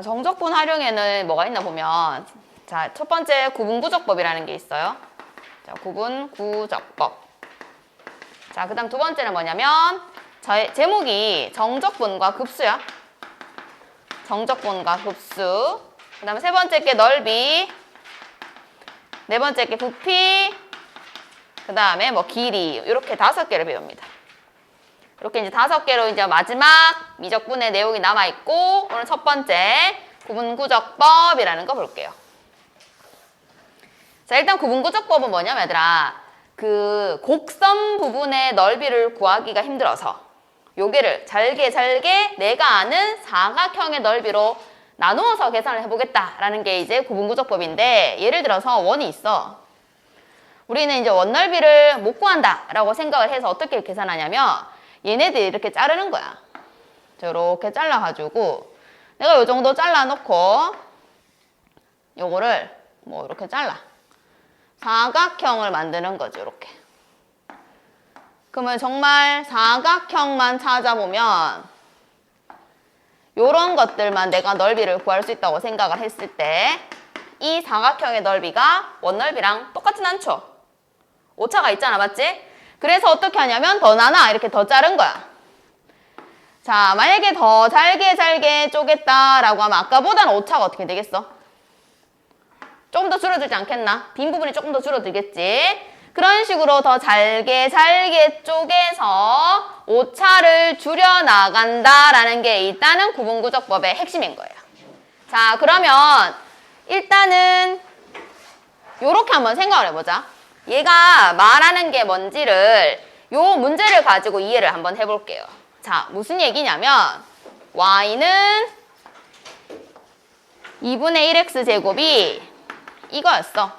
자, 정적분 활용에는 뭐가 있나 보면, 자, 첫 번째 구분구적법이라는 게 있어요. 자, 구분구적법. 자, 그 다음 두 번째는 뭐냐면, 제목이 정적분과 급수야. 정적분과 급수. 그 다음에 세 번째 게 넓이. 네 번째 게 부피. 그 다음에 뭐 길이. 이렇게 5개를 배웁니다. 이렇게 이제 5개로 이제 마지막 미적분의 내용이 남아있고, 오늘 첫 번째 구분구적법이라는 거 볼게요. 자, 일단 구분구적법은 뭐냐면 얘들아, 그 곡선 부분의 넓이를 구하기가 힘들어서 요게를 잘게 내가 아는 사각형의 넓이로 나누어서 계산을 해보겠다라는 게 이제 구분구적법인데, 예를 들어서 원이 있어. 우리는 이제 원 넓이를 못 구한다라고 생각을 해서 어떻게 계산하냐면 얘네들이 이렇게 자르는 거야. 이렇게 잘라가지고 내가 요 정도 잘라놓고 요거를 뭐 이렇게 잘라. 사각형을 만드는 거죠. 이렇게. 그러면 정말 사각형만 찾아보면 요런 것들만 내가 넓이를 구할 수 있다고 생각을 했을 때 이 사각형의 넓이가 원 넓이랑 똑같진 않죠. 오차가 있잖아. 맞지? 그래서 어떻게 하냐면 더 나눠. 이렇게 더 자른 거야. 자, 만약에 더 잘게 쪼갰다라고 하면 아까보다는 오차가 어떻게 되겠어? 조금 더 줄어들지 않겠나? 빈 부분이 조금 더 줄어들겠지? 그런 식으로 더 잘게 쪼개서 오차를 줄여나간다라는 게 일단은 구분구적법의 핵심인 거예요. 자, 그러면 일단은 요렇게 한번 생각을 해보자. 얘가 말하는 게 뭔지를 요 문제를 가지고 이해를 한번 해볼게요. 자, 무슨 얘기냐면 y는 2분의 1x 제곱이 이거였어.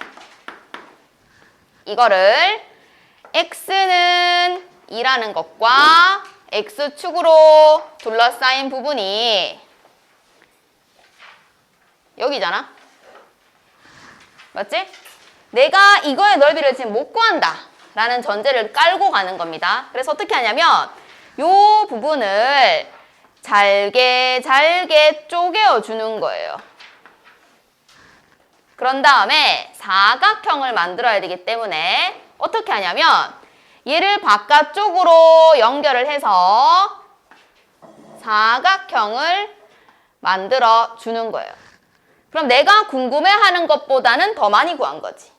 이거를 x는 2라는 것과 x축으로 둘러싸인 부분이 여기잖아. 맞지? 내가 이거의 넓이를 지금 못 구한다 라는 전제를 깔고 가는 겁니다. 그래서 어떻게 하냐면 요 부분을 잘게 쪼개어 주는 거예요. 그런 다음에 사각형을 만들어야 되기 때문에 어떻게 하냐면 얘를 바깥쪽으로 연결을 해서 사각형을 만들어 주는 거예요. 그럼 내가 궁금해하는 것보다는 더 많이 구한 거지.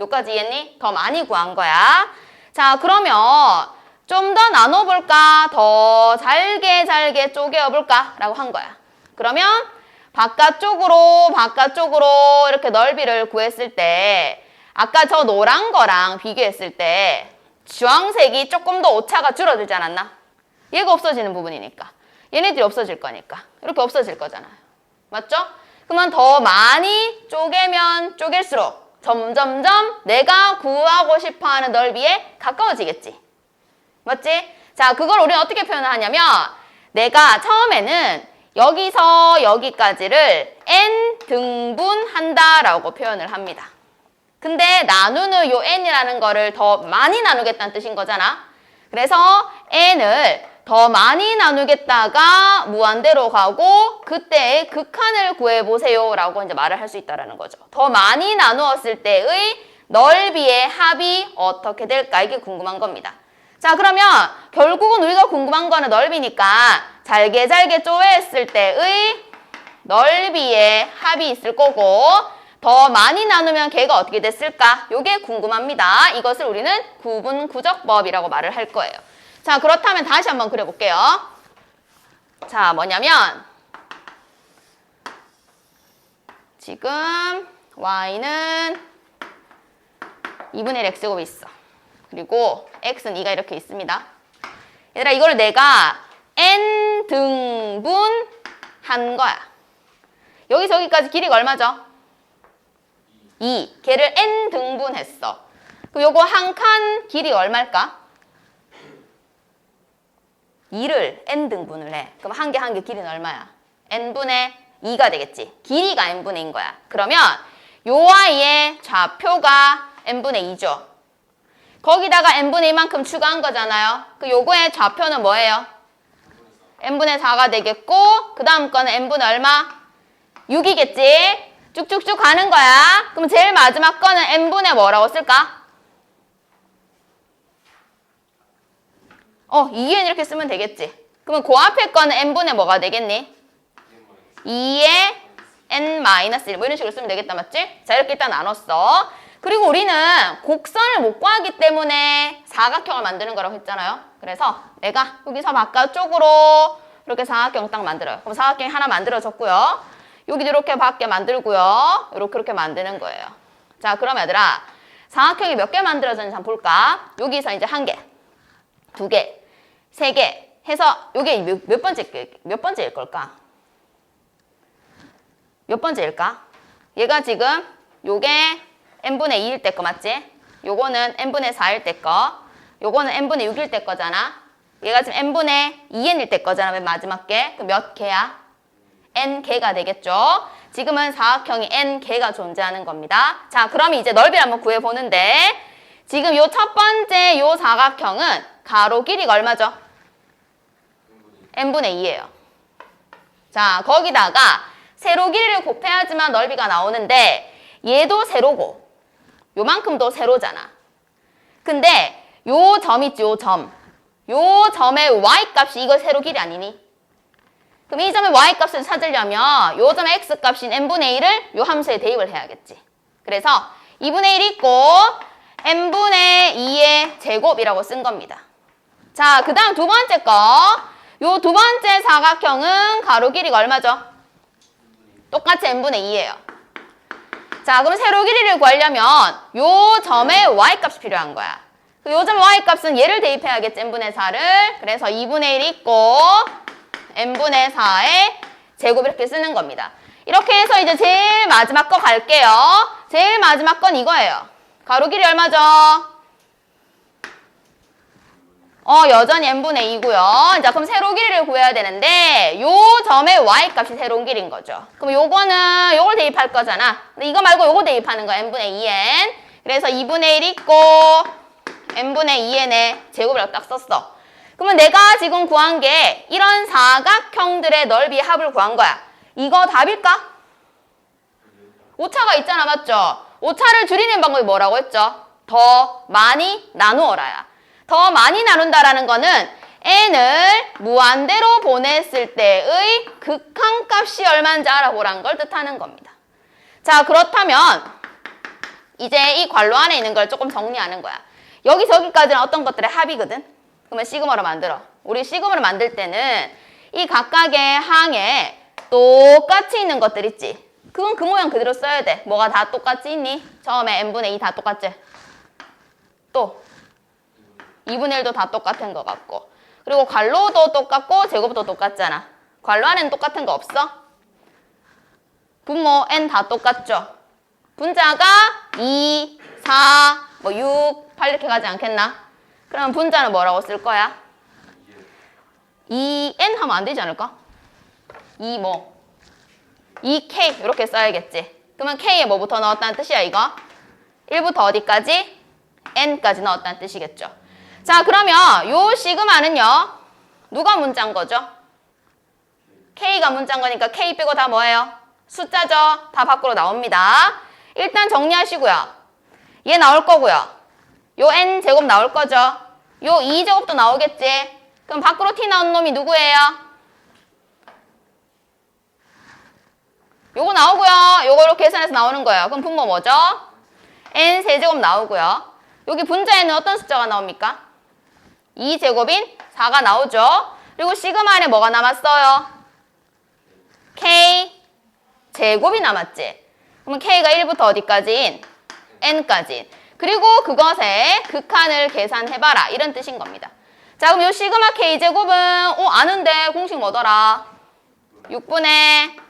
여기까지 이해했니? 더 많이 구한 거야. 자, 그러면 좀 더 나눠볼까? 더 잘게 쪼개어볼까? 라고 한 거야. 그러면 바깥쪽으로 이렇게 넓이를 구했을 때 아까 저 노란 거랑 비교했을 때 주황색이 조금 더 오차가 줄어들지 않았나? 얘가 없어지는 부분이니까. 얘네들이 없어질 거니까. 이렇게 없어질 거잖아요. 맞죠? 그러면 더 많이 쪼개면 쪼갤수록 점점점 내가 구하고 싶어하는 넓이에 가까워지겠지. 맞지? 자, 그걸 우리는 어떻게 표현을 하냐면 내가 처음에는 여기서 여기까지를 n 등분한다라고 표현을 합니다. 근데 나누는 요 n이라는 거를 더 많이 나누겠다는 뜻인 거잖아. 그래서 n을 더 많이 나누겠다가 무한대로 가고 그때의 극한을 구해보세요 라고 이제 말을 할 수 있다는 거죠. 더 많이 나누었을 때의 넓이의 합이 어떻게 될까? 이게 궁금한 겁니다. 자, 그러면 결국은 우리가 궁금한 거는 넓이니까 잘게 쪼했을 때의 넓이의 합이 있을 거고 더 많이 나누면 걔가 어떻게 됐을까? 이게 궁금합니다. 이것을 우리는 구분구적법이라고 말을 할 거예요. 자, 그렇다면 다시 한번 그려볼게요. 자, 뭐냐면 지금 y는 2분의 1 x제곱이 있어. 그리고 x는 2가 이렇게 있습니다. 얘들아, 이걸 내가 n 등분한 거야. 여기서 여기까지 길이가 얼마죠? 2. 걔를 n 등분했어. 그럼 요거 한 칸 길이 얼마일까? 2를 n 등분을 해. 그럼 한 개 길이는 얼마야? n분의 2가 되겠지. 길이가 n분의 2인 거야. 그러면 요 아이의 좌표가 n분의 2죠. 거기다가 n분의 2만큼 추가한 거잖아요. 그 요거의 좌표는 뭐예요? n분의 4가 되겠고 그 다음 거는 n분의 얼마? 6이겠지? 쭉쭉쭉 가는 거야. 그럼 제일 마지막 거는 n분의 뭐라고 쓸까? 2n 이렇게 쓰면 되겠지. 그러면 그 앞에 거는 n분의 뭐가 되겠니? 2의 n-1 뭐 이런 식으로 쓰면 되겠다, 맞지? 자, 이렇게 일단 나눴어. 그리고 우리는 곡선을 못 구하기 때문에 사각형을 만드는 거라고 했잖아요. 그래서 내가 여기서 바깥쪽으로 이렇게 사각형 딱 만들어요. 그럼 사각형이 하나 만들어졌고요. 여기도 이렇게 밖에 만들고요. 이렇게 만드는 거예요. 자, 그럼 얘들아, 사각형이 몇 개 만들어졌는지 한번 볼까? 여기서 이제 1개, 2개, 3개 해서 이게 몇 번째일 걸까? 몇 번째일까? 얘가 지금 요게 n분의 2일 때 거 맞지? 요거는 n분의 4일 때 거, 요거는 n분의 6일 때 거잖아. 얘가 지금 n분의 2n일 때 거잖아, 맨 마지막 개. 그럼 몇 개야? n개가 되겠죠? 지금은 사각형이 n개가 존재하는 겁니다. 자, 그럼 이제 넓이를 한번 구해보는데 지금 요 첫 번째 요 사각형은 가로 길이가 얼마죠? n분의 2예요. 자, 거기다가 세로 길이를 곱해야지만 넓이가 나오는데 얘도 세로고 요만큼도 세로잖아. 근데 요 점 있지, 요 점. 요 점의 y값이 이거 세로 길이 아니니? 그럼 이 점의 y값을 찾으려면 요 점의 x값인 n분의 1을 요 함수에 대입을 해야겠지. 그래서 2분의 1 있고 n분의 2의 제곱이라고 쓴 겁니다. 자, 그 다음 두 번째 거. 요 두 번째 사각형은 가로 길이가 얼마죠? 똑같이 n분의 2예요. 자, 그럼 세로 길이를 구하려면 요 점의 y값이 필요한 거야. 요 점의 y값은 얘를 대입해야겠지, n분의 4를. 그래서 2분의 1 있고 n분의 4의 제곱 이렇게 쓰는 겁니다. 이렇게 해서 이제 제일 마지막 거 갈게요. 제일 마지막 건 이거예요. 가로 길이 얼마죠? 여전히 n분의 2고요. 자, 그럼 세로 길이를 구해야 되는데 요 점의 y값이 세로 길이인 거죠. 그럼 요거는 요걸 대입할 거잖아. 근데 이거 말고 요거 대입하는 거야, n분의 2n. 그래서 2분의 1 있고 n분의 2n의 제곱이라고 딱 썼어. 그러면 내가 지금 구한 게 이런 사각형들의 넓이의 합을 구한 거야. 이거 답일까? 오차가 있잖아, 맞죠? 오차를 줄이는 방법이 뭐라고 했죠? 더 많이 나누어라야. 더 많이 나눈다라는 거는 n을 무한대로 보냈을 때의 극한값이 얼마인지 알아보라는 걸 뜻하는 겁니다. 자, 그렇다면 이제 이 괄호 안에 있는 걸 조금 정리하는 거야. 여기서 여기까지는 어떤 것들의 합이거든? 그러면 시그마로 만들어. 우리 시그마를 만들 때는 이 각각의 항에 똑같이 있는 것들 있지? 그건 그 모양 그대로 써야 돼. 뭐가 다 똑같이 있니? 처음에 n분의 2 다 똑같지? 또 2분의 1도 다 똑같은 것 같고, 그리고 괄호도 똑같고 제곱도 똑같잖아. 괄호 안에는 똑같은 거 없어? 분모 n 다 똑같죠? 분자가 2, 4, 6, 8 이렇게 가지 않겠나? 그러면 분자는 뭐라고 쓸 거야? 2n 하면 안 되지 않을까? 2k 이렇게 써야겠지. 그러면 k에 뭐부터 넣었다는 뜻이야, 이거? 1부터 어디까지? n까지 넣었다는 뜻이겠죠. 자, 그러면 요 시그마는요, 누가 문자인 거죠? k가 문자인 거니까 k 빼고 다 뭐예요? 숫자죠. 다 밖으로 나옵니다. 일단 정리하시고요. 얘 나올 거고요. 요 n제곱 나올 거죠. 요 2제곱도 나오겠지. 그럼 밖으로 t 나온 놈이 누구예요? 요거 나오고요. 요거로 계산해서 나오는 거예요. 그럼 분모 뭐죠? n세제곱 나오고요. 여기 분자에는 어떤 숫자가 나옵니까? 2제곱인 4가 나오죠. 그리고 시그마 안에 뭐가 남았어요? k 제곱이 남았지. 그러면 k가 1부터 어디까지인? n까지. 그리고 그것의 극한을 계산해봐라. 이런 뜻인 겁니다. 자, 그럼 요 시그마 k제곱은 아는데 공식 뭐더라? 6분의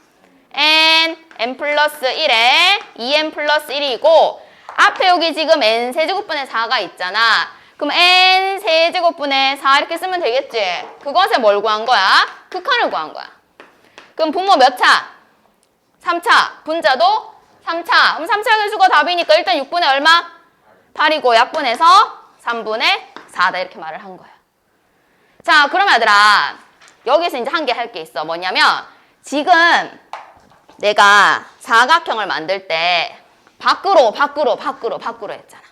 n 플러스 1에 2n 플러스 1이고 앞에 여기 지금 n 세제곱분의 4가 있잖아. 그럼 n 세제곱분의 4 이렇게 쓰면 되겠지. 그것에 뭘 구한 거야? 극한을 구한 거야. 그럼 분모 몇 차? 3차. 분자도 3차. 그럼 3차 개수가 답이니까 일단 6분의 얼마? 8이고 약분해서 3분의 4다 이렇게 말을 한 거야. 자, 그럼 얘들아, 여기서 이제 한 개 할 게 있어. 뭐냐면 지금 내가 사각형을 만들 때 밖으로 했잖아.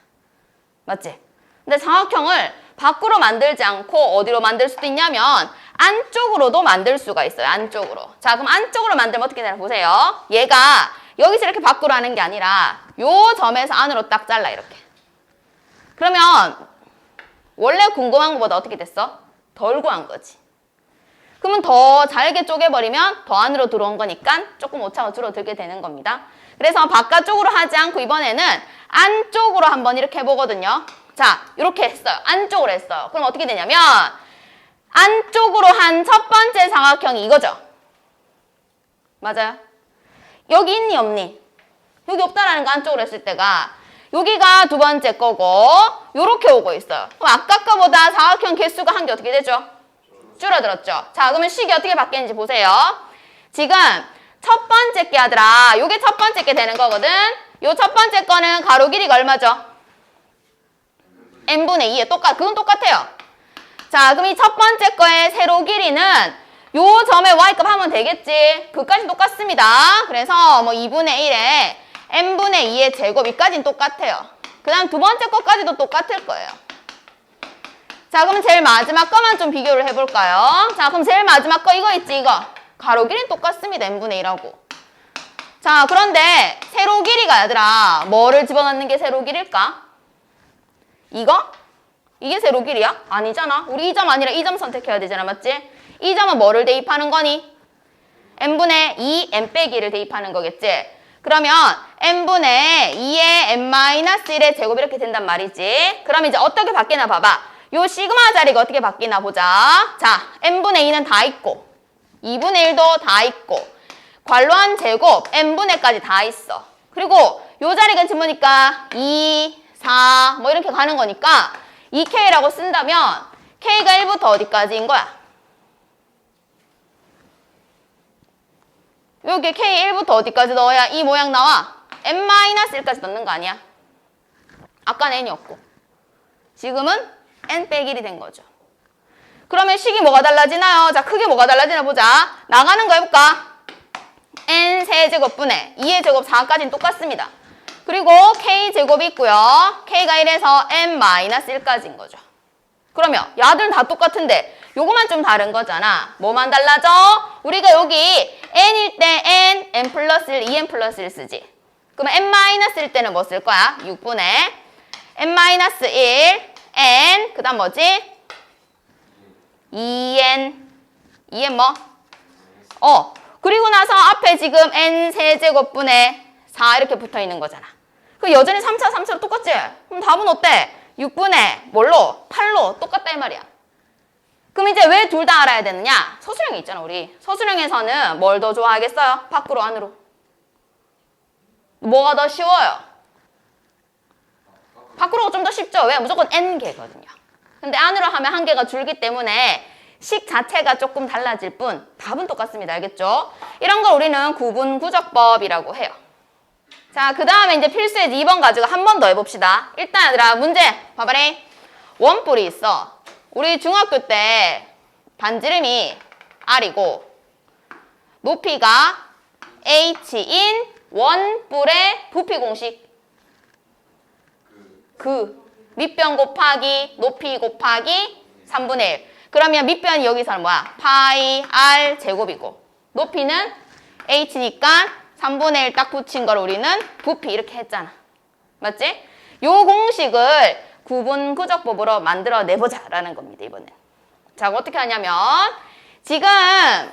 맞지? 근데 사각형을 밖으로 만들지 않고 어디로 만들 수도 있냐면 안쪽으로도 만들 수가 있어요. 안쪽으로. 자, 그럼 안쪽으로 만들면 어떻게 되나 보세요. 얘가 여기서 이렇게 밖으로 하는 게 아니라 요 점에서 안으로 딱 잘라 이렇게. 그러면 원래 궁금한 것보다 어떻게 됐어? 덜 구한 거지. 그러면 더 잘게 쪼개버리면 더 안으로 들어온 거니까 조금 오차가 줄어들게 되는 겁니다. 그래서 바깥쪽으로 하지 않고 이번에는 안쪽으로 한번 이렇게 해보거든요. 자, 이렇게 했어요. 안쪽으로 했어요. 그럼 어떻게 되냐면 안쪽으로 한 첫 번째 사각형이 이거죠. 맞아요? 여기 있니 없니? 여기 없다라는 거 안쪽으로 했을 때가 여기가 두 번째 거고 요렇게 오고 있어요. 그럼 아까 거보다 사각형 개수가 한 개 어떻게 되죠? 줄어들었죠. 자, 그러면 식이 어떻게 바뀌는지 보세요. 지금 첫 번째 게 아들아, 요게 첫 번째 게 되는 거거든. 요 첫 번째 거는 가로 길이가 얼마죠? n분의 2에 그건 똑같아요. 자, 그럼 이 첫 번째 거의 세로 길이는 요 점에 y값 하면 되겠지. 그까지 똑같습니다. 그래서 뭐 2분의 1에 n분의 2의 제곱 이까지는 똑같아요. 그 다음 두 번째 거까지도 똑같을 거예요. 자, 그럼 제일 마지막 거만 좀 비교를 해볼까요? 자, 그럼 제일 마지막 거 이거 있지, 이거. 가로 길이는 똑같습니다. n분의 1하고. 자, 그런데 세로 길이가 얘들아, 뭐를 집어넣는 게 세로 길일까? 이거? 이게 세로 길이야? 아니잖아. 우리 이 점 아니라 이 점 선택해야 되잖아. 맞지? 이 점은 뭐를 대입하는 거니? n분의 2, n 빼기를 대입하는 거겠지? 그러면 n분의 2의 n-1의 제곱 이렇게 된단 말이지. 그럼 이제 어떻게 바뀌나 봐봐. 요 시그마 자리가 어떻게 바뀌나 보자. 자, n분의 2는 다 있고 2분의 1도 다 있고 괄호한 제곱 n분의까지 다 있어. 그리고 요 자리가 지금 보니까 2, 4 뭐 이렇게 가는 거니까 2k라고 쓴다면 k가 1부터 어디까지인 거야? 여기 k 1부터 어디까지 넣어야 이 모양 나와? n-1까지 넣는 거 아니야? 아까는 n이었고 지금은 n 빼기 1이 된 거죠. 그러면 식이 뭐가 달라지나요? 자, 크게 뭐가 달라지나 보자. 나가는 거 해볼까? n 세제곱분의 2의 제곱 4까지는 똑같습니다. 그리고 k제곱이 있고요. k가 1에서 n-1까지인 거죠. 그러면 야들은 다 똑같은데 요거만 좀 다른 거잖아. 뭐만 달라져? 우리가 여기 n일 때 n 플러스 1, 2n 플러스 1 쓰지. 그러면 n-1일 때는 뭐 쓸 거야? 6분의 n-1 n 그 다음 뭐지? 2n 뭐? 그리고 나서 앞에 지금 n 세제곱분의 4 이렇게 붙어 있는 거잖아. 그 여전히 3차로 똑같지? 그럼 답은 어때? 6분의 뭘로? 8로 똑같다 이 말이야. 그럼 이제 왜 둘 다 알아야 되느냐? 서술형이 있잖아 우리. 서술형에서는 뭘 더 좋아하겠어요? 밖으로 안으로? 뭐가 더 쉬워요? 밖으로가 좀 더 쉽죠? 왜? 무조건 n개거든요. 근데 안으로 하면 한 개가 줄기 때문에 식 자체가 조금 달라질 뿐 답은 똑같습니다. 알겠죠? 이런 걸 우리는 구분구적법이라고 해요. 자, 그 다음에 이제 필수의 2번 가지고 한 번 더 해봅시다. 일단 얘들아 문제 봐봐래. 원뿔이 있어. 우리 중학교 때 반지름이 r이고 높이가 h인 원뿔의 부피 공식 밑변 곱하기 높이 곱하기 3분의 1. 그러면 밑변이 여기서는 뭐야? 파이 r 제곱이고 높이는 h니까 3분의 1 딱 붙인 걸 우리는 부피 이렇게 했잖아. 맞지? 요 공식을 구분구적법으로 만들어 내보자 라는 겁니다. 이번엔. 자, 어떻게 하냐면 지금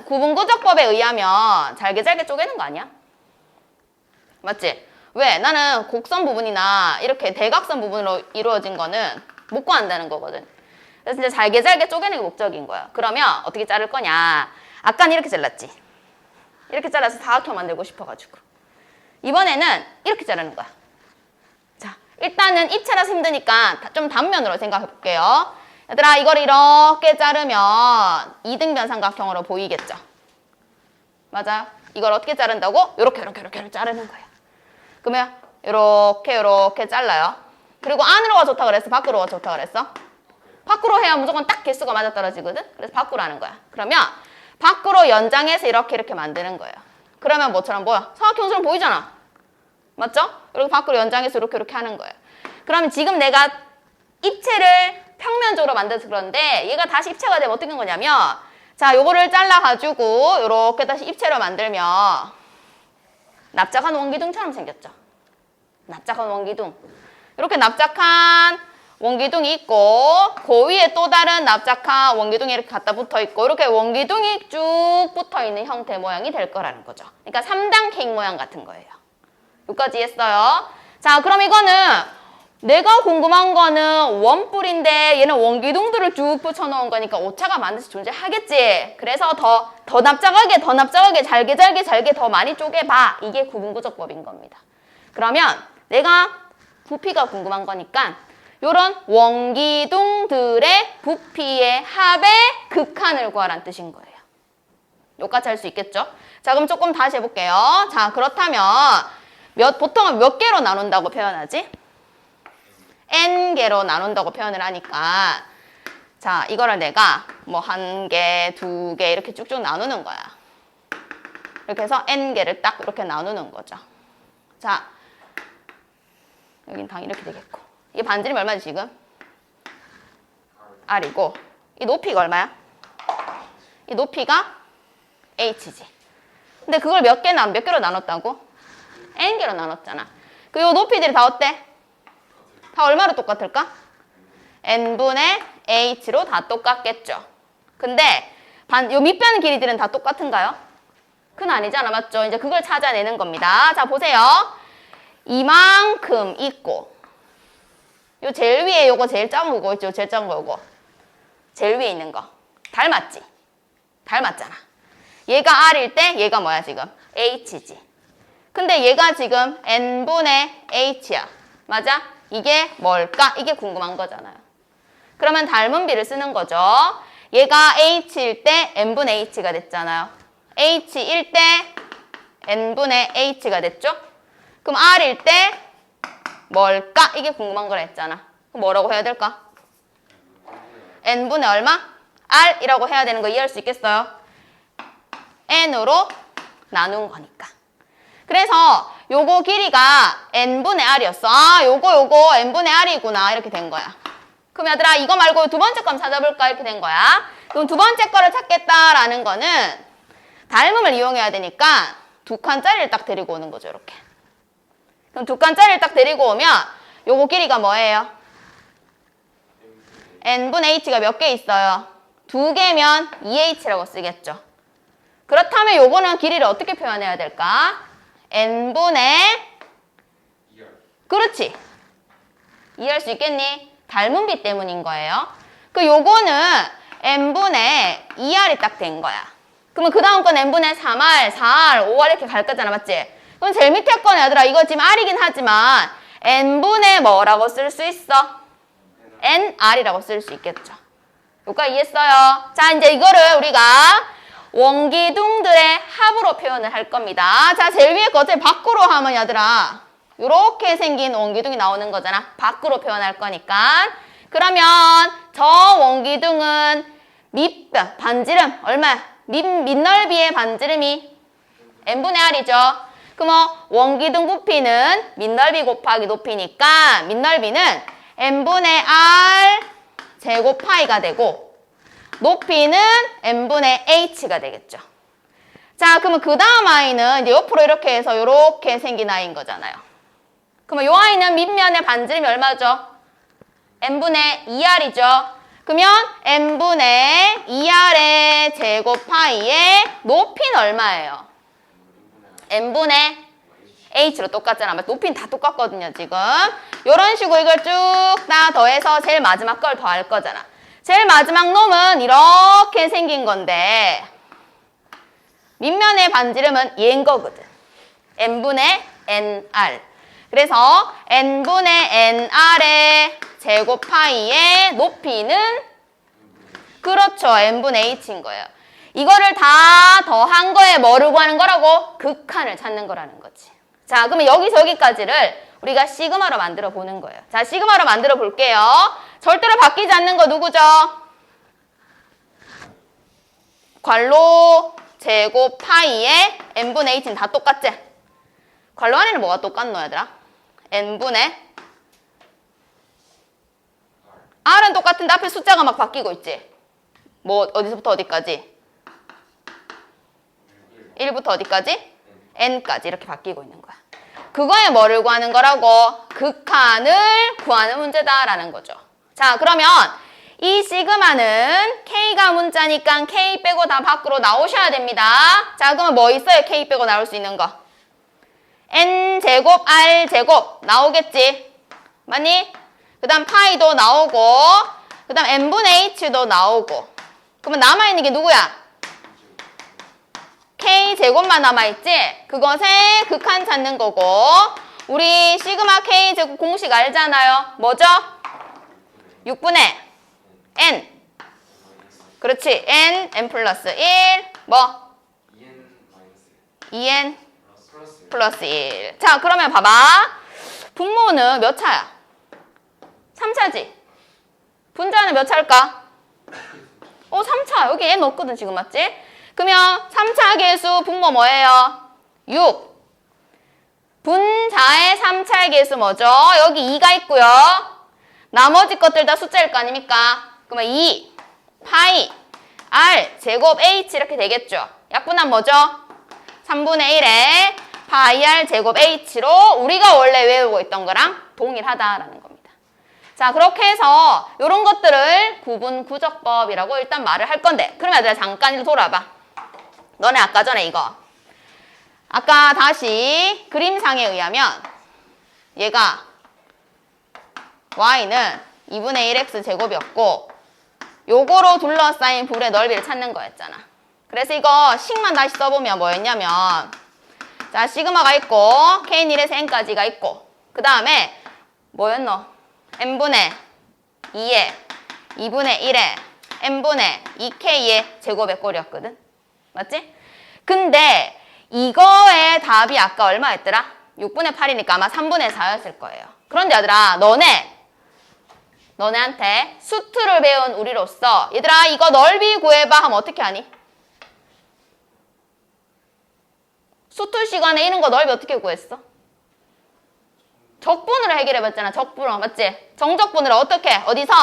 구분구적법에 의하면 잘게 쪼개는 거 아니야? 맞지? 왜? 나는 곡선 부분이나 이렇게 대각선 부분으로 이루어진 거는 못 구한다는 거거든. 그래서 이제 잘게 쪼개는 게 목적인 거야. 그러면 어떻게 자를 거냐? 아까는 이렇게 잘랐지. 이렇게 잘라서 사각형 만들고 싶어가지고. 이번에는 이렇게 자르는 거야. 자, 일단은 입체라서 힘드니까 좀 단면으로 생각해 볼게요. 얘들아, 이걸 이렇게 자르면 이등변 삼각형으로 보이겠죠? 맞아요? 이걸 어떻게 자른다고? 이렇게 자르는 거예요. 그러면 이렇게 잘라요. 그리고 안으로가 좋다 그랬어? 밖으로가 좋다 그랬어? 밖으로 해야 무조건 딱 개수가 맞아떨어지거든. 그래서 밖으로 하는 거야. 그러면 밖으로 연장해서 이렇게 만드는 거예요. 그러면 뭐처럼 보여? 삼각형처럼 보이잖아. 맞죠? 이렇게 밖으로 연장해서 이렇게 하는 거예요. 그럼 지금 내가 입체를 평면적으로 만들어서 그런데 얘가 다시 입체가 되면 어떻게 된 거냐면 자, 요거를 잘라가지고 요렇게 다시 입체로 만들면 납작한 원기둥처럼 생겼죠. 납작한 원기둥. 이렇게 납작한 원기둥이 있고 그 위에 또 다른 납작한 원기둥이 이렇게 갖다 붙어 있고 이렇게 원기둥이 쭉 붙어 있는 형태 모양이 될 거라는 거죠. 그러니까 3단 케이크 모양 같은 거예요. 여기까지 했어요. 자, 그럼 이거는 내가 궁금한 거는 원뿔인데 얘는 원기둥들을 쭉 붙여놓은 거니까 오차가 반드시 존재하겠지. 그래서 더 납작하게 잘게 더 많이 쪼개봐. 이게 구분구조법인 겁니다. 그러면 내가 부피가 궁금한 거니까 요런 원기둥들의 부피의 합의 극한을 구하라는 뜻인 거예요. 여기까지 할 수 있겠죠? 자, 그럼 조금 다시 해볼게요. 자, 그렇다면 보통은 몇 개로 나눈다고 표현하지? n개로 나눈다고 표현을 하니까 자, 이거를 내가 뭐 1개, 2개 이렇게 쭉쭉 나누는 거야. 이렇게 해서 n개를 딱 이렇게 나누는 거죠. 자, 여긴 당 이렇게 되겠고 이 반지름이 얼마지 지금? R이고 이 높이가 얼마야? 이 높이가 H지. 근데 그걸 몇 개로 나눴다고? n개로 나눴잖아. 그 요 높이들이 다 어때? 다 얼마로 똑같을까? n분의 h로 다 똑같겠죠. 근데 요 밑변 길이들은 다 똑같은가요? 그건 아니잖아, 맞죠? 이제 그걸 찾아내는 겁니다. 자, 보세요. 이만큼 있고 요 제일 위에 요거 제일 작은 거고 있죠? 제일 작은 거 요거. 제일 위에 있는 거. 닮았지? 닮았잖아. 얘가 R일 때 얘가 뭐야 지금? H지. 근데 얘가 지금 n분의 H야. 맞아? 이게 뭘까? 이게 궁금한 거잖아요. 그러면 닮은 비를 쓰는 거죠. 얘가 H일 때 n분의 H가 됐잖아요. H일 때 n분의 H가 됐죠? 그럼 R일 때 뭘까? 이게 궁금한 거라 했잖아. 그럼 뭐라고 해야 될까? n분의 얼마? R이라고 해야 되는 거 이해할 수 있겠어요? n으로 나눈 거니까. 그래서 요거 길이가 n분의 r이었어. 아, 요거 n분의 r이구나. 이렇게 된 거야. 그럼 얘들아 이거 말고 두 번째 거 한번 찾아볼까? 이렇게 된 거야. 그럼 두 번째 거를 찾겠다라는 거는 닮음을 이용해야 되니까 두 칸짜리를 딱 데리고 오는 거죠. 이렇게. 그럼 두 칸짜리를 딱 데리고 오면 요거 길이가 뭐예요? n분의 h가 몇 개 있어요? 2개면 2h라고 쓰겠죠. 그렇다면 요거는 길이를 어떻게 표현해야 될까? n분의 그렇지. 이해할 수 있겠니? 닮은 비 때문인 거예요. 그 요거는 n분의 2r이 딱 된 거야. 그러면 그 다음 건 n분의 3r, 4r, 5r 이렇게 갈 거잖아. 맞지? 그럼 제일 밑에 거는 얘들아 이거 지금 r이긴 하지만 n분의 뭐라고 쓸 수 있어? nr이라고 쓸 수 있겠죠. 여기까지 이해했어요? 자, 이제 이거를 우리가 원기둥들의 합으로 표현을 할 겁니다. 자, 제일 위에 거 어차피 밖으로 하면 얘들아 이렇게 생긴 원기둥이 나오는 거잖아. 밖으로 표현할 거니까. 그러면 저 원기둥은 반지름 얼마야? 밑넓이의 반지름이 n분의 r이죠. 그럼 원기둥 부피는 밑넓이 곱하기 높이니까 밑넓이는 n분의 r 제곱 파이가 되고 높이는 n분의 h가 되겠죠. 자, 그러면 그 다음 아이는 이제 옆으로 이렇게 해서 이렇게 생긴 아이인 거잖아요. 그러면 이 아이는 밑면의 반지름이 얼마죠? n분의 2r이죠. 그러면 n분의 2r의 제곱 파이의 높이는 얼마예요? n분의 h로 똑같잖아. 높이는 다 똑같거든요, 지금. 이런 식으로 이걸 쭉 다 더해서 제일 마지막 걸 더할 거잖아. 제일 마지막 놈은 이렇게 생긴 건데 밑면의 반지름은 얘인 거거든. n분의 nr. 그래서 n분의 nr의 제곱 파이의 높이는 그렇죠. n분의 h인 거예요. 이거를 다 더한 거에 뭐를 구하는 거라고? 극한을 찾는 거라는 거지. 자, 그러면 여기서 여기까지를 우리가 시그마로 만들어 보는 거예요. 자, 시그마로 만들어 볼게요. 절대로 바뀌지 않는 거 누구죠? 괄호 제곱 파이에 n분의 h는 다 똑같지? 괄호 안에는 뭐가 똑같노 얘들아? n분의 r은 똑같은데 앞에 숫자가 막 바뀌고 있지? 뭐 어디서부터 어디까지? 1부터 어디까지? n까지 이렇게 바뀌고 있는 거야. 그거에 뭐를 구하는 거라고? 극한을 구하는 문제다라는 거죠. 자, 그러면 이 시그마는 K가 문자니까 K 빼고 다 밖으로 나오셔야 됩니다. 자, 그러면 뭐 있어요? K 빼고 나올 수 있는 거. N제곱, R제곱 나오겠지? 맞니? 그 다음 파이도 나오고 그 다음 N분의 H도 나오고 그러면 남아있는 게 누구야? K제곱만 남아있지? 그것의 극한 찾는 거고 우리 시그마 K제곱 공식 알잖아요. 뭐죠? 6분의 N 그렇지. N 플러스 1 뭐? 2N 플러스 1 자 그러면 봐봐 분모는 몇 차야? 3차지? 분자는 몇 차일까? 3차 여기 N 없거든 지금 맞지? 그러면 3차 계수 분모 뭐예요? 6 분자의 3차 계수 뭐죠? 여기 2가 있고요 나머지 것들 다 숫자일 거 아닙니까? 그러면 2 파이 R 제곱 H 이렇게 되겠죠. 약분한 뭐죠? 3분의 1에 파이 R 제곱 H로 우리가 원래 외우고 있던 거랑 동일하다라는 겁니다. 자 그렇게 해서 이런 것들을 구분구적법이라고 일단 말을 할 건데 그러면 얘들아 잠깐 이리 돌아봐. 너네 아까 전에 이거 아까 다시 그림상에 의하면 얘가 y는 2분의 1x 제곱이었고 요거로 둘러싸인 불의 넓이를 찾는 거였잖아. 그래서 이거 식만 다시 써보면 뭐였냐면 자 시그마가 있고 k는 1에서 n까지가 있고 그 다음에 뭐였노? n분의 2에 2분의 1에 n분의 2k의 제곱의 꼴이었거든. 맞지? 근데 이거의 답이 아까 얼마였더라? 6분의 8이니까 아마 3분의 4였을 거예요. 그런데 얘들아 너네한테 수투를 배운 우리로서 얘들아 이거 넓이 구해봐 하면 어떻게 하니? 수투 시간에 이런 거 넓이 어떻게 구했어? 적분으로 해결해봤잖아. 적분으로 맞지? 정적분으로 어떻게? 어디서?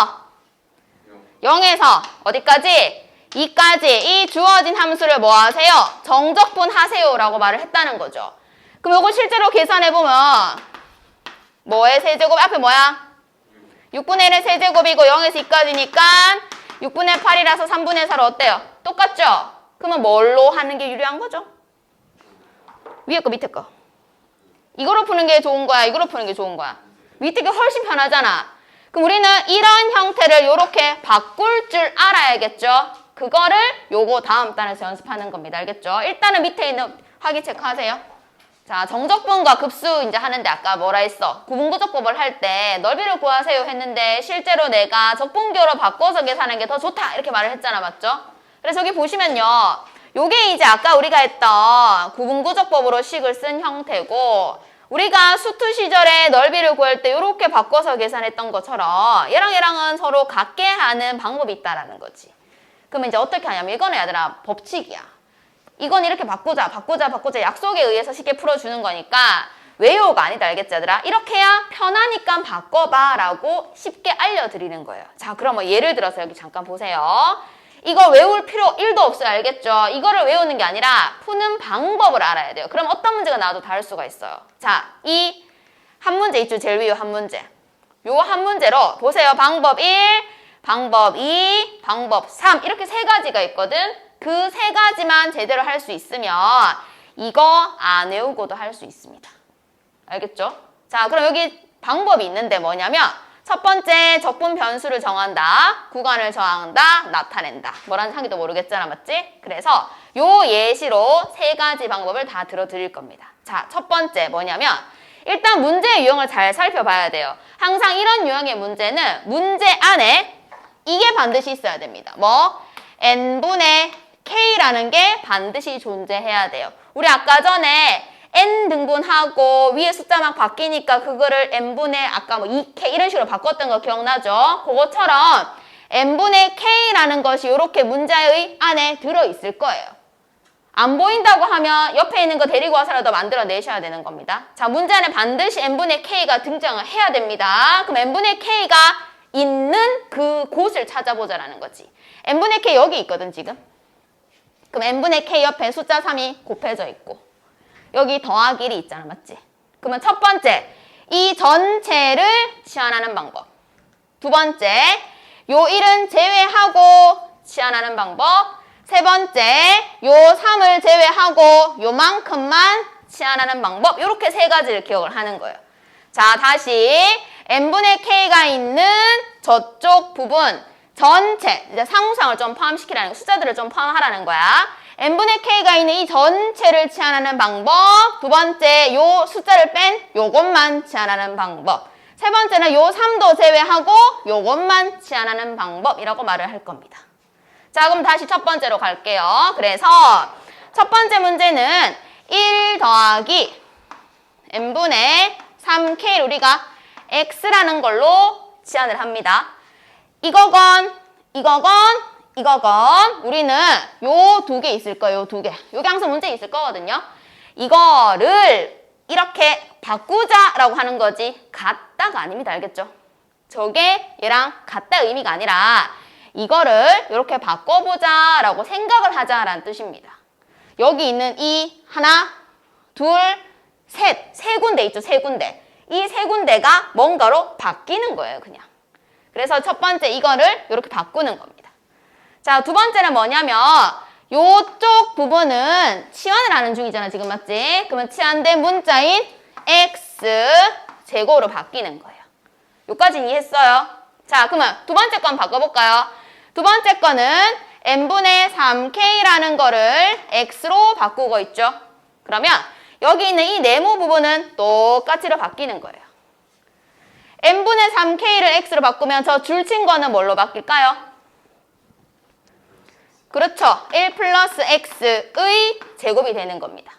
0에서 어디까지? 2까지 이 주어진 함수를 뭐 하세요? 정적분 하세요 라고 말을 했다는 거죠. 그럼 이걸 실제로 계산해보면 뭐의 세제곱 앞에 뭐야? 6분의 1의 세제곱이고 0에서 2까지니까 6분의 8이라서 3분의 4로 어때요? 똑같죠? 그러면 뭘로 하는 게 유리한 거죠? 위에 거 밑에 거 이거로 푸는 게 좋은 거야? 이거로 푸는 게 좋은 거야? 밑에 게 훨씬 편하잖아. 그럼 우리는 이런 형태를 이렇게 바꿀 줄 알아야겠죠? 그거를 요거 다음 단에서 연습하는 겁니다. 알겠죠? 일단은 밑에 있는 확인 체크하세요. 자, 정적분과 급수 이제 하는데 아까 뭐라 했어? 구분구적법을 할 때 넓이를 구하세요 했는데 실제로 내가 적분교로 바꿔서 계산하는 게 더 좋다 이렇게 말을 했잖아. 맞죠? 그래서 여기 보시면요. 요게 이제 아까 우리가 했던 구분구적법으로 식을 쓴 형태고 우리가 수투 시절에 넓이를 구할 때 이렇게 바꿔서 계산했던 것처럼 얘랑 얘랑은 서로 같게 하는 방법이 있다라는 거지. 그러면 이제 어떻게 하냐면 이거는 얘들아 법칙이야. 이건 이렇게 바꾸자 약속에 의해서 쉽게 풀어주는 거니까 외우가 아니다. 알겠지 얘들아? 이렇게 해야 편하니까 바꿔봐 라고 쉽게 알려드리는 거예요. 자 그럼 뭐 예를 들어서 여기 잠깐 보세요. 이거 외울 필요 1도 없어요. 알겠죠? 이거를 외우는 게 아니라 푸는 방법을 알아야 돼요. 그럼 어떤 문제가 나와도 다를 수가 있어요. 자, 이 한 문제 있죠? 제일 위에 한 문제. 요 한 문제로 보세요. 방법 1, 방법 2, 방법 3 이렇게 세 가지가 있거든. 그 세 가지만 제대로 할 수 있으면 이거 안 외우고도 할 수 있습니다. 알겠죠? 자, 그럼 여기 방법이 있는데 뭐냐면 첫 번째 적분 변수를 정한다. 구간을 정한다. 나타낸다. 뭐라는 상기도 모르겠잖아. 맞지? 그래서 요 예시로 세 가지 방법을 다 들어드릴 겁니다. 자, 첫 번째 뭐냐면 일단 문제의 유형을 잘 살펴봐야 돼요. 항상 이런 유형의 문제는 문제 안에 이게 반드시 있어야 됩니다. 뭐? n분의 k라는 게 반드시 존재해야 돼요. 우리 아까 전에 n 등분하고 위에 숫자 막 바뀌니까 그거를 n분의 아까 뭐 2k 이런 식으로 바꿨던 거 기억나죠? 그것처럼 n분의 k라는 것이 이렇게 문자의 안에 들어있을 거예요. 안 보인다고 하면 옆에 있는 거 데리고 와서라도 만들어 내셔야 되는 겁니다. 자, 문제 안에 반드시 n분의 k가 등장을 해야 됩니다. 그럼 n분의 k가 있는 그 곳을 찾아보자라는 거지. n분의 k 여기 있거든 지금. 그럼 n분의 k 옆에 숫자 3이 곱해져 있고 여기 더하기 1이 있잖아, 맞지? 그러면 첫 번째, 이 전체를 치환하는 방법. 두 번째, 요 1은 제외하고 치환하는 방법. 세 번째, 요 3을 제외하고 요만큼만 치환하는 방법. 이렇게 세 가지를 기억을 하는 거예요. 자, 다시 n분의 k가 있는 저쪽 부분 전체, 이제 상수항을 좀 포함시키라는 거, 숫자들을 좀 포함하라는 거야. n분의 k가 있는 이 전체를 치환하는 방법. 두 번째, 요 숫자를 뺀 요것만 치환하는 방법. 세 번째는 요 3도 제외하고 요것만 치환하는 방법이라고 말을 할 겁니다. 자, 그럼 다시 첫 번째로 갈게요. 그래서 첫 번째 문제는 1 더하기 n분의 3k를 우리가 x라는 걸로 치환을 합니다. 이거건 우리는 요 두 개 있을 거예요. 요 두 개. 요게 항상 문제에 있을 거거든요. 이거를 이렇게 바꾸자라고 하는 거지 같다가 아닙니다. 알겠죠? 저게 얘랑 같다 의미가 아니라 이거를 이렇게 바꿔보자라고 생각을 하자라는 뜻입니다. 여기 있는 이 하나, 둘, 셋, 세 군데 있죠. 세 군데. 이 세 군데가 뭔가로 바뀌는 거예요. 그냥. 그래서 첫 번째 이거를 이렇게 바꾸는 겁니다. 자, 두 번째는 뭐냐면 요쪽 부분은 치환을 하는 중이잖아. 지금 맞지? 그러면 치환된 문자인 x 제곱으로 바뀌는 거예요. 요까지는 이해했어요? 자, 그러면 두 번째 건 바꿔볼까요? 두 번째 거는 n분의 3k라는 거를 x로 바꾸고 있죠. 그러면 여기 있는 이 네모 부분은 똑같이로 바뀌는 거예요. n분의 3k를 x로 바꾸면 저 줄친 거는 뭘로 바뀔까요? 그렇죠. 1 플러스 x의 제곱이 되는 겁니다.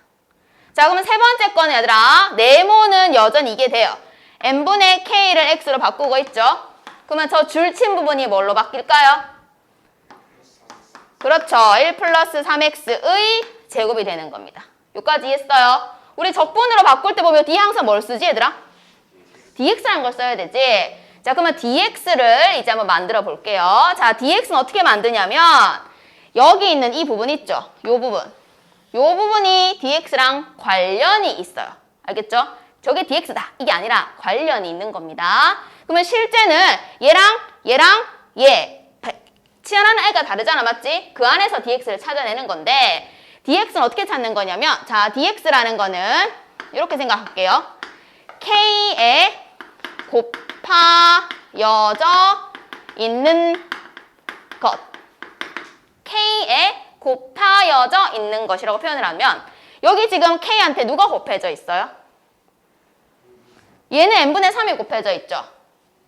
자, 그러면 세 번째 거는 얘들아, 네모는 여전히 이게 돼요. n분의 k를 x로 바꾸고 있죠. 그러면 저 줄친 부분이 뭘로 바뀔까요? 그렇죠. 1 플러스 3x의 제곱이 되는 겁니다. 여기까지 이해했어요? 우리 적분으로 바꿀 때 보면 뒤에 항상 뭘 쓰지 얘들아? dx라는 걸 써야 되지. 자, 그러면 dx를 이제 한번 만들어 볼게요. 자, dx는 어떻게 만드냐면 여기 있는 이 부분 있죠? 요 부분. 요 부분이 dx랑 관련이 있어요. 알겠죠? 저게 dx다. 이게 아니라 관련이 있는 겁니다. 그러면 실제는 얘랑 얘 치환하는 애가 다르잖아. 맞지? 그 안에서 dx를 찾아내는 건데 dx는 어떻게 찾는 거냐면 자, dx라는 거는 이렇게 생각할게요. k에 곱하여져 있는 것. k에 곱하여져 있는 것이라고 표현을 하면 여기 지금 k한테 누가 곱해져 있어요? 얘는 n분의 3이 곱해져 있죠.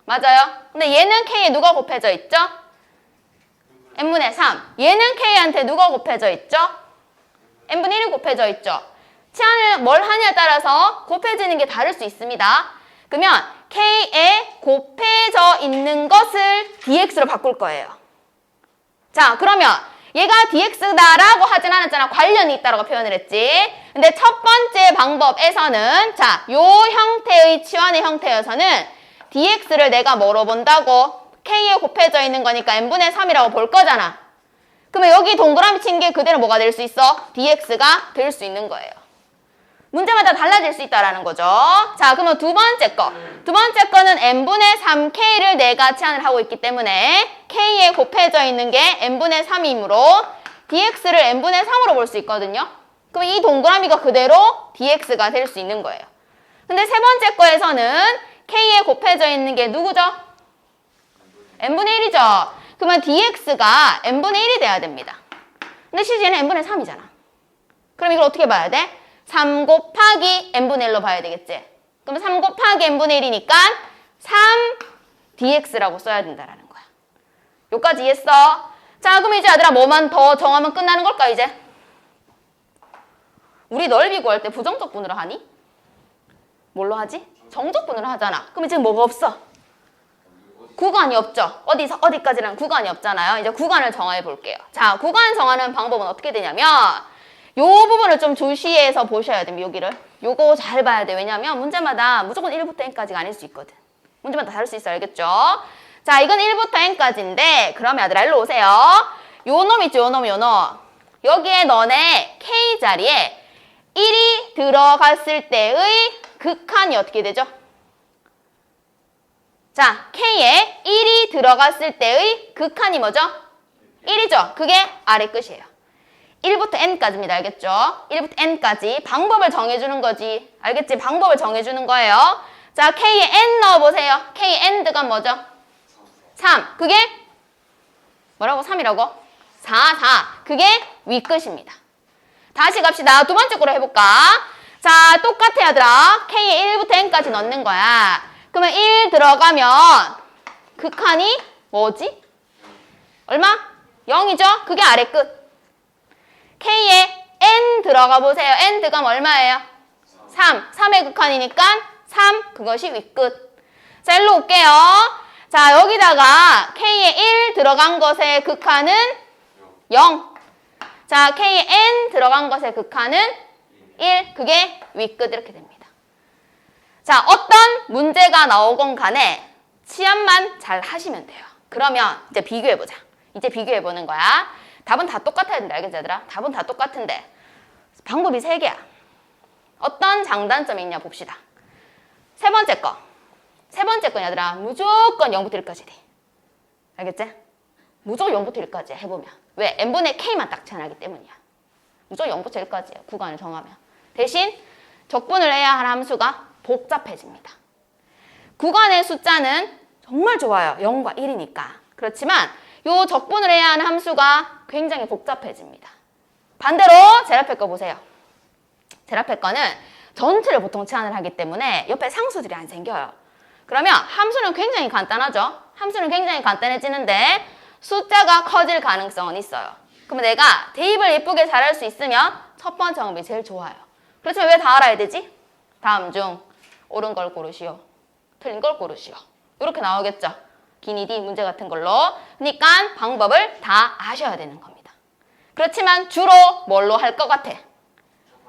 맞아요? 근데 얘는 k에 누가 곱해져 있죠? n분의 3. 얘는 k한테 누가 곱해져 있죠? n분의 1이 곱해져 있죠. 치환을 뭘 하냐에 따라서 곱해지는 게 다를 수 있습니다. 그러면 k에 곱해져 있는 것을 dx로 바꿀 거예요. 자, 그러면 얘가 dx다라고 하진 않았잖아. 관련이 있다라고 표현을 했지. 근데 첫 번째 방법에서는 자, 요 형태의 치환의 형태여서는 dx를 내가 뭐로 본다고? k에 곱해져 있는 거니까 n분의 3이라고 볼 거잖아. 그러면 여기 동그라미 친 게 그대로 뭐가 될 수 있어? dx가 될 수 있는 거예요. 문제마다 달라질 수 있다라는 거죠. 자, 그러면 두 번째 거. 두 번째 거는 n분의 3k를 내가 치환을 하고 있기 때문에 k에 곱해져 있는 게 n분의 3이므로 dx를 n분의 3으로 볼 수 있거든요. 그럼 이 동그라미가 그대로 dx가 될 수 있는 거예요. 근데 세 번째 거에서는 k에 곱해져 있는 게 누구죠? n분의 1이죠. 그러면 dx가 n분의 1이 돼야 됩니다. 근데 실제 얘는 n분의 3이잖아. 그럼 이걸 어떻게 봐야 돼? 3 곱하기 n분의 1로 봐야 되겠지. 그럼 3 곱하기 n분의 1이니까 3dx라고 써야 된다라는 거야. 여기까지 이해했어? 자, 그럼 이제 얘들아 뭐만 더 정하면 끝나는 걸까 이제? 우리 넓이 구할 때 부정적분으로 하니? 뭘로 하지? 정적분으로 하잖아. 그럼 지금 뭐가 없어? 구간이 없죠. 어디까지라는 구간이 없잖아요. 이제 구간을 정해 볼게요. 자, 구간 정하는 방법은 어떻게 되냐면 요 부분을 좀 주시해서 보셔야 됩니다. 여기를. 요거 잘 봐야 돼. 왜냐면 문제마다 무조건 1부터 n까지가 아닐 수 있거든. 문제마다 다를 수 있어. 알겠죠? 자, 이건 1부터 n까지인데 그러면 아들아 일로 오세요. 요 놈 있죠? 요 놈, 요 놈. 여기에 너네 k 자리에 1이 들어갔을 때의 극한이 어떻게 되죠? 자, K에 1이 들어갔을 때의 극한이 뭐죠? 1이죠. 그게 아래 끝이에요. 1부터 n까지입니다. 알겠죠? 1부터 n까지 방법을 정해주는 거지. 알겠지? 방법을 정해주는 거예요. 자, K에 n 넣어보세요. K에 n가 뭐죠? 3. 그게 뭐라고? 3이라고? 4. 그게 윗끝입니다. 다시 갑시다. 두 번째 거로 해볼까? 자, 똑같아 얘들아. K에 1부터 n까지 넣는 거야. 그러면 1 들어가면 극한이 뭐지? 얼마? 0이죠? 그게 아래 끝. K에 n 들어가 보세요. n 들어가면 얼마예요? 3. 3의 극한이니까 3. 그것이 윗끝. 자, 일로 올게요. 자, 여기다가 K에 1 들어간 것의 극한은 0. 자, K에 n 들어간 것의 극한은 1. 그게 윗끝 이렇게 됩니다. 자, 어떤 문제가 나오건 간에 치안만 잘 하시면 돼요. 그러면 이제 비교해보자. 이제 비교해보는 거야. 답은 다 똑같아야 된다. 알겠지, 얘들아? 답은 다 똑같은데 방법이 3개야. 어떤 장단점이 있냐 봅시다. 세 번째 거, 얘들아. 무조건 0부터 1까지 돼. 알겠지? 무조건 0부터 1까지 해보면. 왜? n분의 k만 딱 제한하기 때문이야. 무조건 0부터 1까지야. 구간을 정하면. 대신 적분을 해야 할 함수가 복잡해집니다. 구간의 숫자는 정말 좋아요. 0과 1이니까. 그렇지만 요 적분을 해야 하는 함수가 굉장히 복잡해집니다. 반대로 제라페 거 보세요. 제라페 거는 전체를 보통 치환을 하기 때문에 옆에 상수들이 안 생겨요. 그러면 함수는 굉장히 간단하죠. 함수는 굉장히 간단해지는데 숫자가 커질 가능성은 있어요. 그러면 내가 대입을 예쁘게 잘할 수 있으면 첫 번째 방법이 제일 좋아요. 그렇지만 왜 다 알아야 되지? 다음 중 옳은 걸 고르시오. 틀린 걸 고르시오. 이렇게 나오겠죠. 기니디 문제 같은 걸로. 그러니까 방법을 다 아셔야 되는 겁니다. 그렇지만 주로 뭘로 할 것 같아?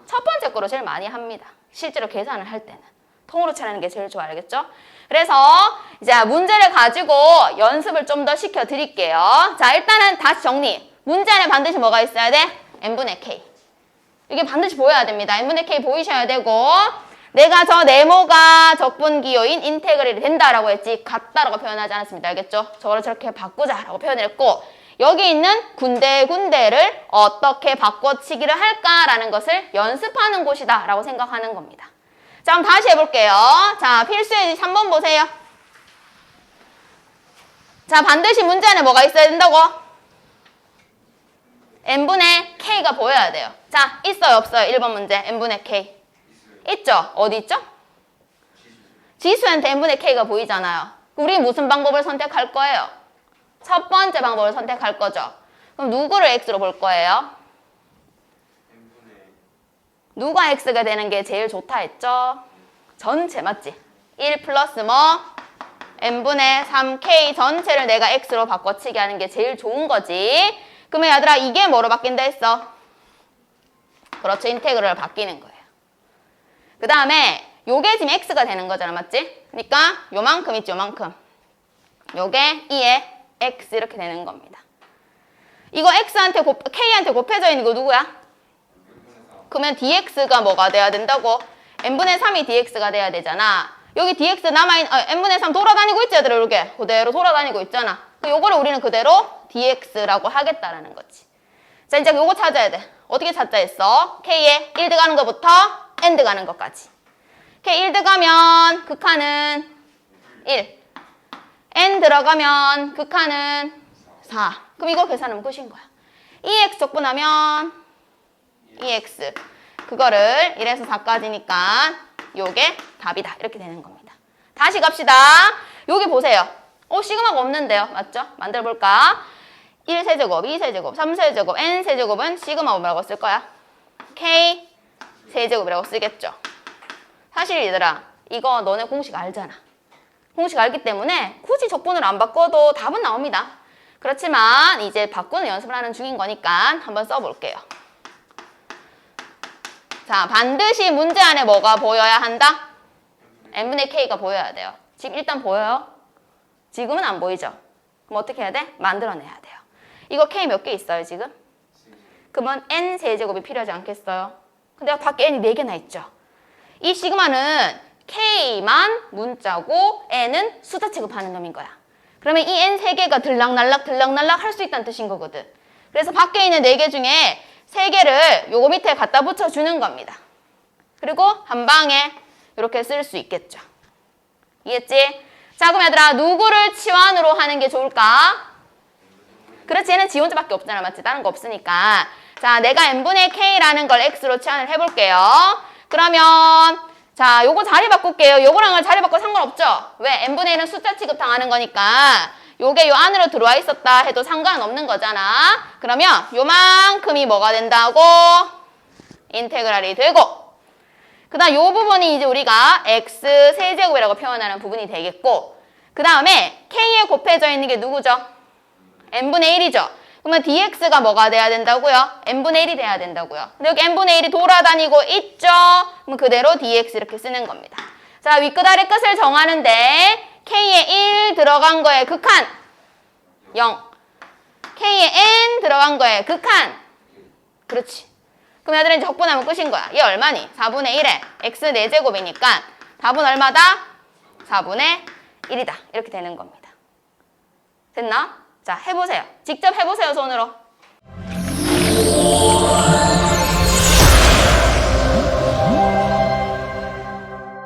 첫 번째 거로 제일 많이 합니다. 실제로 계산을 할 때는. 통으로 치라는 게 제일 좋아. 알겠죠? 그래서 이제 문제를 가지고 연습을 좀 더 시켜드릴게요. 자, 일단은 다시 정리. 문제 안에 반드시 뭐가 있어야 돼? n분의 k. 이게 반드시 보여야 됩니다. n분의 k 보이셔야 되고 내가 저 네모가 적분기호인 인테그럴이 된다라고 했지 같다라고 표현하지 않았습니다. 알겠죠? 저거를 저렇게 바꾸자라고 표현을 했고 여기 있는 군데군데를 어떻게 바꿔치기를 할까라는 것을 연습하는 곳이다라고 생각하는 겁니다. 자, 그럼 다시 해볼게요. 자, 필수예지 3번 보세요. 자, 반드시 문제 안에 뭐가 있어야 된다고? n분의 k가 보여야 돼요. 자, 있어요 없어요? 1번 문제 n분의 k. 있죠? 어디 있죠? 지수한테 n분의 k가 보이잖아요. 우리 무슨 방법을 선택할 거예요? 첫 번째 방법을 선택할 거죠. 그럼 누구를 x로 볼 거예요? 누가 x가 되는 게 제일 좋다 했죠? 전체 맞지? 1 플러스 뭐? n분의 3k 전체를 내가 x로 바꿔치기 하는 게 제일 좋은 거지. 그러면 얘들아 이게 뭐로 바뀐다 했어? 그렇죠. 인테그럴 바뀌는 거예요. 그 다음에 요게 지금 x가 되는 거잖아. 맞지? 그러니까 요만큼 있죠. 요만큼. 요게 2의 x 이렇게 되는 겁니다. 이거 x한테 k한테 곱해져 있는 거 누구야? 그러면 dx가 뭐가 돼야 된다고? n분의 3이 dx가 돼야 되잖아. 여기 dx 남아있는 n분의 3 돌아다니고 있지 얘들아. 이렇게 그대로 돌아다니고 있잖아. 요거를 우리는 그대로 dx라고 하겠다라는 거지. 자, 이제 요거 찾아야 돼. 어떻게 찾자 했어? k에 1 들어가는 것부터 n 들어가는 것까지. k 1 들어가면 극한은 1. n 들어가면 극한은 4. 그럼 이거 계산하면 끝인 거야. 2x 적분하면 2x. 그거를 1에서 4까지니까 요게 답이다. 이렇게 되는 겁니다. 다시 갑시다. 여기 보세요. 시그마가 없는데요. 맞죠? 만들어 볼까? 1세제곱, 2세제곱, 3세제곱, n세제곱은 시그마 뭐라고 쓸 거야? k 세제곱이라고 쓰겠죠. 사실 얘들아, 이거 너네 공식 알잖아. 공식 알기 때문에 굳이 적분을 안 바꿔도 답은 나옵니다. 그렇지만 이제 바꾸는 연습을 하는 중인 거니까 한번 써볼게요. 자, 반드시 문제 안에 뭐가 보여야 한다? n분의 k가 보여야 돼요. 지금 일단 보여요? 지금은 안 보이죠? 그럼 어떻게 해야 돼? 만들어내야 돼요. 이거 k 몇 개 있어요, 지금? 그러면 n 세제곱이 필요하지 않겠어요? 근데 밖에 n이 4개나 있죠? 이 시그마는 k만 문자고 n은 숫자 취급하는 놈인 거야. 그러면 이 n 3개가 들락날락 할 수 있다는 뜻인 거거든. 그래서 밖에 있는 4개 중에 3개를 요거 밑에 갖다 붙여주는 겁니다. 그리고 한 방에 이렇게 쓸 수 있겠죠. 이해했지? 자, 그럼 얘들아, 누구를 치환으로 하는 게 좋을까? 그렇지, 얘는 지 혼자밖에 없잖아, 맞지? 다른 거 없으니까. 자, 내가 n분의 k라는 걸 x로 치환을 해볼게요. 그러면 자, 요거 자리 바꿀게요. 요거랑은 자리 바꿔 상관없죠? 왜? n분의 1은 숫자 취급 당하는 거니까 요게 요 안으로 들어와 있었다 해도 상관없는 거잖아. 그러면 요만큼이 뭐가 된다고? 인테그랄이 되고, 그 다음 요 부분이 이제 우리가 x 세제곱이라고 표현하는 부분이 되겠고, 그 다음에 k에 곱해져 있는 게 누구죠? n분의 1이죠. 그러면 dx가 뭐가 돼야 된다고요? n분의 1이 돼야 된다고요. 근데 여기 n분의 1이 돌아다니고 있죠? 그럼 그대로 dx 이렇게 쓰는 겁니다. 자, 윗끝 아래 끝을 정하는데 k에 1 들어간 거에 극한 0, k에 n 들어간 거에 극한, 그렇지. 그럼 얘들은 적분하면 끝인 거야. 얘 얼마니? 4분의 1에 x 4제곱이니까 답은 얼마다? 4분의 1이다. 이렇게 되는 겁니다. 됐나? 자, 해보세요. 직접 해보세요, 손으로.